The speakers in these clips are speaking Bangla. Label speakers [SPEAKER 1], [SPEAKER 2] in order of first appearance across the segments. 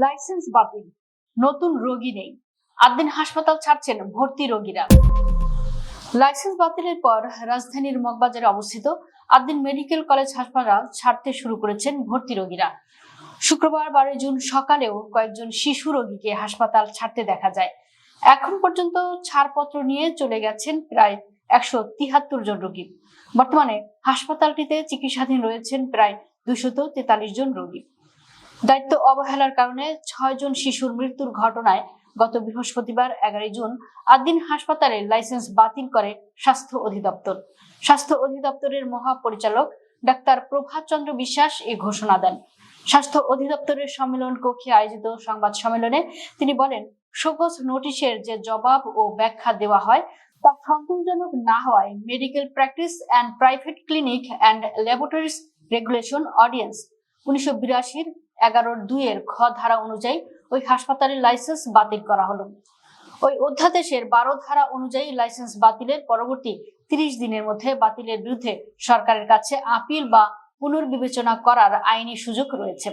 [SPEAKER 1] লাইসেন্স বাতিল, নতুন রোগী নেই। আদ্দিন হাসপাতাল ছাড়ছেন ভর্তি রোগীরা। লাইসেন্স বাতিলের পর রাজধানীর মগবাজারে অবস্থিত আদ্দিন মেডিকেল কলেজ হাসপাতাল ছাড়তে শুরু করেছেন ভর্তি রোগীরা। শুক্রবার 12 জুন সকালেও কয়েকজন শিশু রোগীকে হাসপাতাল ছাড়তে দেখা যায়। এখন পর্যন্ত ছাড়পত্র নিয়ে চলে গেছেন প্রায় 173 জন রোগী। বর্তমানে হাসপাতালটিতে চিকিৎসাধীন রয়েছেন প্রায় 243 জন রোগী। দায়িত্ব অবহেলার কারণে 6 জন শিশুর মৃত্যুর ঘটনায় গত বৃহস্পতিবার 11 জুন আদ্দিন হাসপাতালের লাইসেন্স বাতিল করে স্বাস্থ্য অধিদপ্তর। স্বাস্থ্য অধিদপ্তরের মহাপরিচালক ডাক্তার প্রভাত চন্দ্র বিশ্বাস এই ঘোষণা দেন। স্বাস্থ্য অধিদপ্তরের সম্মেলন কক্ষে আয়োজিত সংবাদ সম্মেলনে তিনি বলেন, শোকজ নোটিশের যে জবাব ও ব্যাখ্যা দেওয়া হয় তা সন্তোষজনক না হওয়ায় medical practice and private clinic and laboratories regulation ordinance 1982 11-2 খ ধারা অনুযায়ী ওই হাসপাতালের লাইসেন্স বাতিল করা হলো। ওই অধ্যাদেশের 12 ধারা অনুযায়ী লাইসেন্স বাতিলের পরবর্তী 30 দিনের মধ্যে বাতিলের বিরুদ্ধে সরকারের কাছে আপিল বা পুনর্বিবেচনা করার আইনি সুযোগ রয়েছে।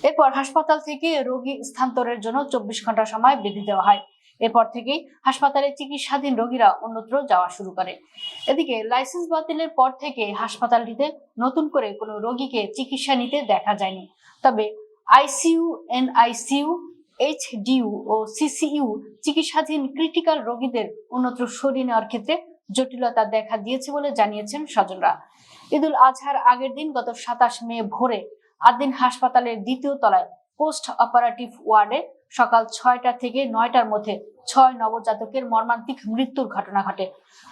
[SPEAKER 1] এরপর হাসপাতাল থেকে রোগী স্থানান্তরের জন্য 24 ঘন্টা সময় বেঁধে দেওয়া হয়। এরপর থেকেই হাসপাতালে চিকিৎসাধীন রোগীরা অন্যত্র যাওয়া শুরু করে। এদিকে লাইসেন্স বাতিলের পর থেকে হাসপাতালটিতে নতুন করে কোনো রোগীকে চিকিৎসা নিতে দেখা যায়নি। তবে আইসিইউ, এনআইসিইউ, এইচডিইউ ও সিসিইউ চিকিৎসাধীন ক্রিটিক্যাল রোগীদের অন্যত্র সরিয়ে নেওয়ার ক্ষেত্রে জটিলতা দেখা দিয়েছে বলে জানিয়েছেন স্বজনরা। ঈদুল আজহার আগের দিন গত 27 মে ভোরে আদ্দিন হাসপাতালের দ্বিতীয় তলায় পোস্ট অপারেটিভ ওয়ার্ডে সকাল 6টা থেকে 9টার মধ্যে 6 নবজাতকের মর্মান্তিক মৃত্যুর ঘটনা ঘটে।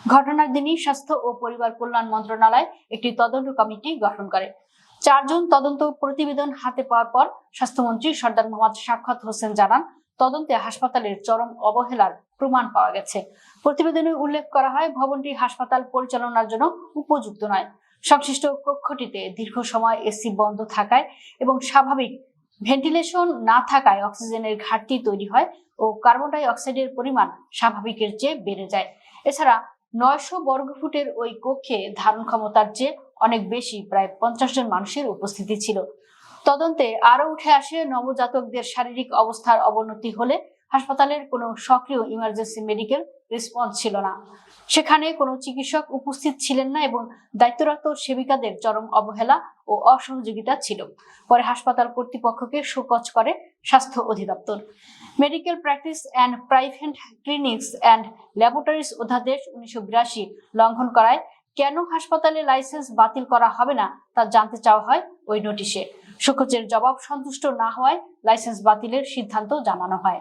[SPEAKER 1] ঘটনার দিনই স্বাস্থ্য ও পরিবার কল্যাণ মন্ত্রণালয় একটি তদন্ত কমিটি গঠন করে। 4 জন তদন্ত প্রতিবেদন হাতে পাওয়ার পর স্বাস্থ্যমন্ত্রী সরদার মোহাম্মদ শাফকাত হোসেন জানান, তদন্তে হাসপাতালের চরম অবহেলার প্রমাণ পাওয়া গেছে। প্রতিবেদনে উল্লেখ করা হয়, ভবনটি হাসপাতাল পরিচালনার জন্য উপযুক্ত নয়। সংশ্লিষ্ট কক্ষটিতে দীর্ঘ সময় এসি বন্ধ থাকায় এবং স্বাভাবিক ভেন্টিলেশন না থাকায় অক্সিজেনের ঘাটতি তৈরি হয় ও কার্বন ডাই অক্সাইডের পরিমাণ স্বাভাবিকের চেয়ে বেড়ে যায়। এছাড়া 900 বর্গফুটের ওই কক্ষে ধারণ ক্ষমতার চেয়ে অনেক বেশি, প্রায় 50 জন মানুষের উপস্থিতি ছিল। তদন্তে আরো উঠে আসে, নবজাতকদের শারীরিক অবস্থার অবনতি হলে হাসপাতালের কোনো সক্রিয় ইমার্জেন্সি মেডিকেল রেসপন্স ছিল না, সেখানে কোনো চিকিৎসক উপস্থিত ছিলেন না এবং দায়িত্বরত সেবিকাদের চরম অবহেলা ও অসহযোগিতা ছিল। পরে হাসপাতাল কর্তৃপক্ষকে শোকজ করে স্বাস্থ্য অধিদপ্তর। Medical practice and private clinics and laboratories অধ্যাদেশ 1982 লঙ্ঘন করায় কেন হাসপাতালে লাইসেন্স বাতিল করা হবে না তা জানতে চাওয়া হয় ওই নোটিশে। শোকজের জবাব সন্তুষ্ট না হওয়ায় লাইসেন্স বাতিলের সিদ্ধান্ত জানানো হয়।